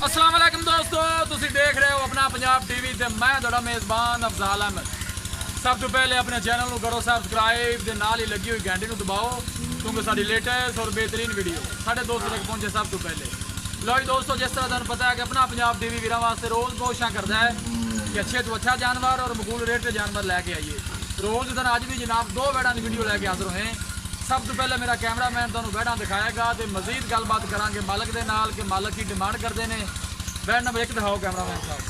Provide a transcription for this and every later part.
अस्सलाम वालेकुम दोस्तों, तुसी देख रहे हो अपना पंजाब टीवी ते मैं तुहाडा मेज़बान अफजाल अहमद। सब तो पहले अपने चैनल को करो सबसक्राइब ते नाल ही लगी हुई घंटी को दबाओ क्योंकि साडी लेटेस्ट और बेहतरीन वीडियो साढ़े दोस्तों तक पहुंचे सब तो पहले। लो जी दोस्तों, जिस तरह तुहानू पता है कि अपना पंजाब टीवी वीरां वास्ते रोज़ कोशिश करता है कि अच्छे तो अच्छा जानवर और मकबूल रेट के जानवर लैके आइए। रोज़ दिन अज भी जनाब दो बैड़ा की वीडियो लैके हाजिर होए। सब तो पहले मेरा कैमरामैन तुहानू बैड़ा दिखाएगा तो मजीद गलबात करांगे मालक के नाल कि मालक की डिमांड करते हैं। बैड नंबर 1 दिखाओ कैमरामैन साहब।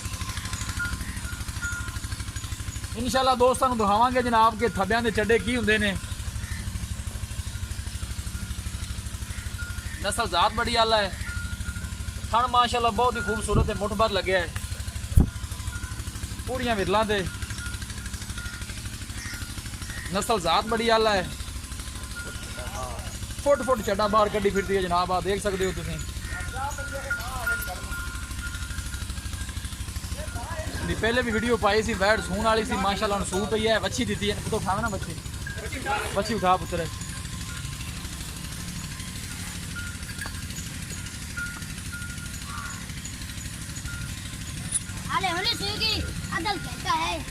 इंशाल्लाह दोस्तों दिखावांगे जनाब के थब्बियां के चड्डे की होंगे ने। नस्ल जात बड़ी आला है, थन माशाल्लाह बहुत ही खूबसूरत है, मुठ भर लगे है, पूरियां विरलां दे। नस्ल जात बड़ी आला है, फुट फुट चड्डा बाहर कड्डी फिरती है जनाब, आप देख सकते हो तुसीं। पहले भी वीडियो पाई सी, बैड सून वाली सी, माशाल्लाह हुण सू पई है, बच्ची दी है। तो उठावे ना बच्ची, बच्ची उठा पुत्र।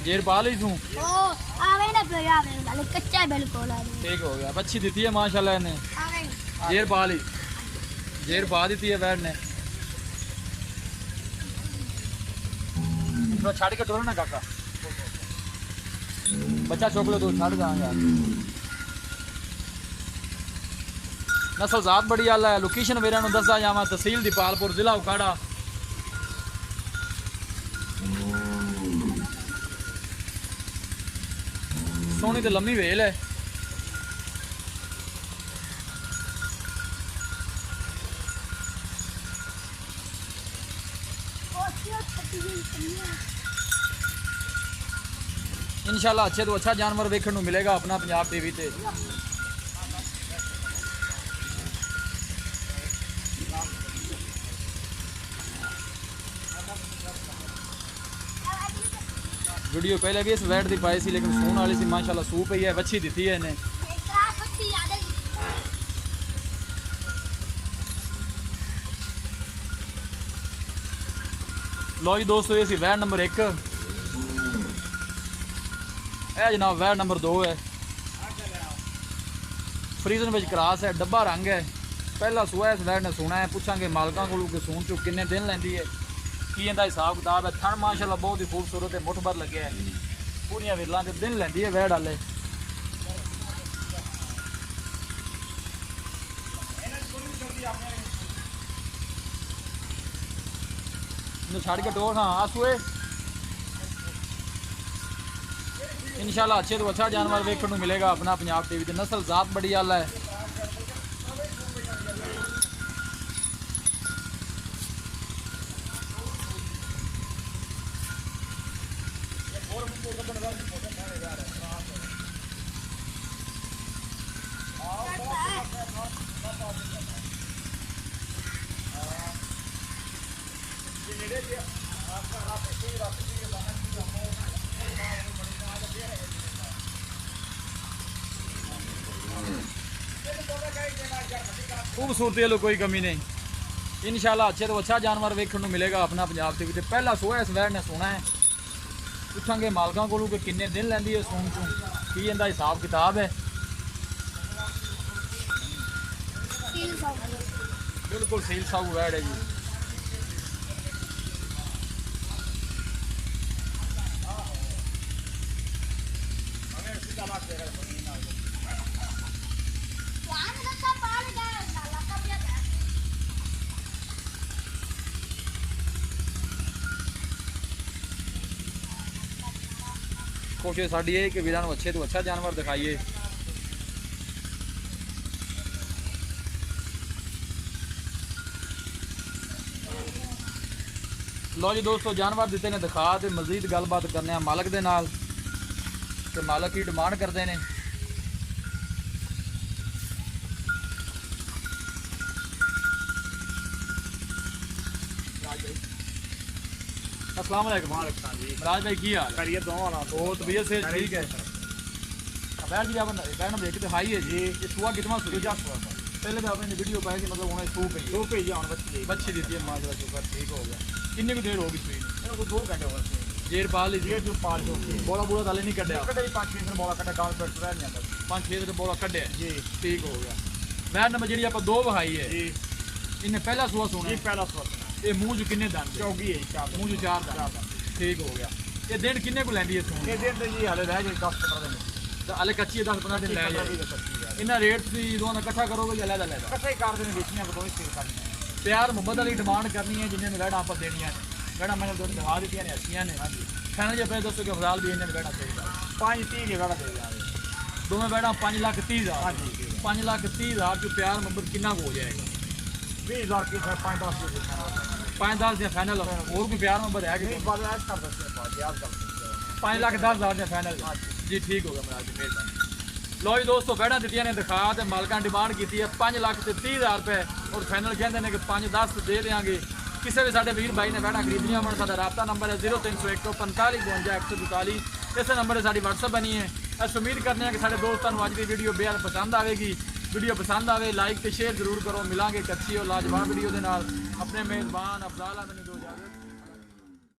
जेर पा ली तू कच्चा बिल्कुल ठीक हो गया। बच्ची दी है माशाल्लाह ने, जेर पा ली, जेर पा दी है बैड ने। छड़ के टोरो ना काका, बच्चा चौक लो तो छड़ जाएंगे। नस्ल जात बड़ी आला है। लोकेशन मेरा दसदा जावा, तहसील दीपालपुर, जिला उकाड़ा। सोहनी तो लम्मी वेल है। इंशाल्लाह अच्छे तो अच्छा जानवर देखने को मिलेगा अपना पंजाब टीवी पे। वीडियो पहले भी इस वैट की पाई सी, लेकिन सून वाली सी, माशाल्लाह सू पई है, बच्ची दी है इन्हें। लो जी दोस्तों, ये सी वैट नंबर 1, यह जनाब वैट नंबर 2 है। फ्रीजन में क्रॉस है, डब्बा रंग है, पहला सूआ इस वैट ने सुना है। पूछांगे मालकों को सून चो किन्ने दिन लैंदी है, की इनका हिसाब किताब है। थन माशाल्लाह बहुत ही खूबसूरत है, मुठ भर लगे है, पूरियां विरलां के दिन लैंदी है वैट वाले। छड़ के टोर हाँ आसूए। इंशाल्लाह अच्छे तो अच्छा जानवर देखने को मिलेगा अपना पंजाब टीवी पे। नस्ल जात बड़ी आला है। खूबसूरती लो कोई कमी नहीं। इंशाल्लाह अच्छे तो अच्छा जानवर देखने को मिलेगा अपना पंजाब टीवी पे। पहला सोया इस वैट ने सोना है। पूछांगे मालकों को कि किन्ने दिन लैंदी है सून चों, की इनका हिसाब किताब है। बिल्कुल सील साहू वैट है जी। कोशिश साड़ी है कि वीरां नूं अच्छे तो अच्छा जानवर दिखाइए। लो जी दोस्तों, जानवर दिते ने दिखा तो मजीद गलबात करने मालक दे नाल ते मालक की डिमांड करते हैं। अस्सलाम वालेकुम। राज भाई की हाल है? तो तबीयत से ठीक है। बैठ जी, बैठ नंबर 1 हाई है जी। ये सुआ कितना सूरज पहले तो आपने वीडियो पाई कि मतलब उन्हें सू पई दो भेजी आन बच्ची बच्ची दी है माजरा के ऊपर ठीक हो गया कितनी की देर होगी सुई ਇਹਨਾਂ ਕੋ 2 ਘੰਟੇ ਹੋ ਗਏ जेर पा ली ਇਹ ਜੋ ਪਾਲ ਜੋ ਕੇ बोला बोला ताले नहीं कड्या ਕੱਢੇ 5-6 ਦਿਨ ਬੋਲਾ ਕੱਢਾ ਗਾਲ ਪੈਟ ਰਹਿ ਨਹੀਂ ਆਂਦਾ 5-6 दिन बोला कड्या ਜੀ ठीक हो गया वह नंबर ਜਿਹੜੀ ਆਪਾਂ ਦੋ ਵਹਾਈ ਹੈ ਜੀ ਇਹਨੇ ਪਹਿਲਾ ਸੂਆ ਸੁਣਾ ਇਹ ਪਹਿਲਾ ਸਵਾਲ ਇਹ ਮੂੰਹ ਚ ਕਿੰਨੇ ਦੰਦ ਚੌਗੀ ਹੈ ਚਾਰ ਮੂੰਹ ਚ ਚਾਰ ਦੰਦ ਠੀਕ ਹੋ ਗਿਆ ਇਹ ਦਿਨ ਕਿੰਨੇ ਕੋ ਲੈਂਦੀ ਹੈ ਸੂਣ ਇਹ ਦਿਨ ਤੇ ਜੀ ਹਾਲੇ ਰਹਿ ਗਏ 10-15 ਦਿਨ ਤਾਂ ਹਲੇ ਕੱਚੀ 10-15 ਦਿਨ ਲੈ ਜਾਏ ਇਹਨਾਂ ਰੇਟ ਤੁਸੀਂ ਦੋਵਾਂ ਦਾ ਇਕੱਠਾ ਕਰੋਗੇ ਜਾਂ ਲੈਦਾ ਲੈਦਾ ਇਕੱਠੇ ਹੀ ਕਰਦੇ ਨੇ ਵੇਚੀਆਂ ਬਦੋਵੇਂ ਸੇਲ ਕਰਨੀਆਂ ਪਿਆਰ ਮੁਹੱਬਤ ਵਾਲੀ ਡਿਮਾਂਡ ਕਰਨੀ ਹੈ ਜਿੰਨੇ ਨੂੰ ਵੈੜਾ ਆਪਾਂ ਦੇਣੀਆਂ ਨੇ ਵੈੜਾ ਮੈਨੂੰ ਦੋ ਦਿਖਾ ਦਿੱਤੀਆਂ ਨੇ ਅੱਛੀਆਂ ਨੇ ਹਾਂਜੀ ਖਾਣਾ ਜੇ ਪਏ ਦੱਸੋ ਕਿ ਫਜ਼ਾਲ ਵੀ ਇਹਨਾਂ ਨੂੰ ਵੈੜਾ ਚਾਹੀਦਾ 5-30 ਕੇ ਵੜਾ ਦੇ ਜਾਵੇ ਦੋਵੇਂ ਵੈੜਾ 5,30,000 ਹਾਂਜੀ 5,30,000 ਚ ਪਿਆਰ ਮੁਹੱਬਤ ਕਿੰਨਾ ਕੁ ਹੋ ਜਾਏਗਾ 20000 ਕੀ ਫਿਰ 5-10 ਦੇ ਦੇਣਾ 5-10 ਦੀਆਂ ਫਾਈਨਲ ਹੋਰ ਕੋਈ ਪਿਆਰ ਮੁਹੱਬਤ ਹੈ ਕਿ ਨਹੀਂ ਬਾਅਦ ਐਸ ਕਰ ਦੱਸੇ ਬਾਅਦ ਯਾਦ ਕਰ 5,10,000 ਦੀਆਂ ਫਾਈਨਲ ਜੀ ਠੀਕ ਹੋ ਗਿਆ ਮਹਾਰਾਜ ਜੀ ਮਿਹਰਬਾਨੀ ਲੋ ਜੀ ਦੋਸਤੋ ਵੈੜਾਂ ਦਿੱਤੀਆਂ ਨੇ ਦਿਖਾ ਤੇ ਮਾਲਕਾਂ ਡਿਮਾਂਡ ਕੀਤੀ ਹੈ 5,30,000 ਰੁਪਏ ਔਰ ਫਾਈਨਲ ਕਹਿੰਦੇ ਨੇ ਕਿ 5-10 ਦੇ ਦੇਵਾਂਗੇ ਕਿਸੇ ਵੀ ਸਾਡੇ ਵੀਰ ਭਾਈ ਨੇ ਵੈੜਾਂ ਖਰੀਦਣੀਆਂ ਹੋਣ ਸਾਡਾ ਰਾਬਤਾ ਨੰਬਰ ਹੈ 0301 45 52 142 ਇਸੇ ਨੰਬਰ 'ਤੇ ਸਾਡੀ WhatsApp ਬਣੀ ਹੈ ਅਸੀਂ ਉਮੀਦ ਕਰਦੇ ਹਾਂ ਕਿ ਸਾਡੇ ਦੋਸਤਾਂ ਨੂੰ ਅੱਜ ਦੀ ਵੀਡੀਓ ਬੇहद ਪਸੰਦ ਆਵੇਗੀ ਵੀਡੀਓ ਪਸੰਦ ਆਵੇ ਲਾਈਕ ਤੇ ਸ਼ੇਅਰ ਜ਼ਰੂਰ ਕਰੋ ਮਿਲਾਂਗੇ ਇੱਕ ਅੱਛੀ ਔਰ ਲਾਜਵਾਬ ਵੀਡੀਓ ਦੇ ਨਾਲ ਆਪਣੇ ਮੇਜ਼ਬਾਨ ਅਫਜ਼ਾਲ ਅਹਿਮਦ ਨੂੰ ਦਿਓ ਇਜਾਜ਼ਤ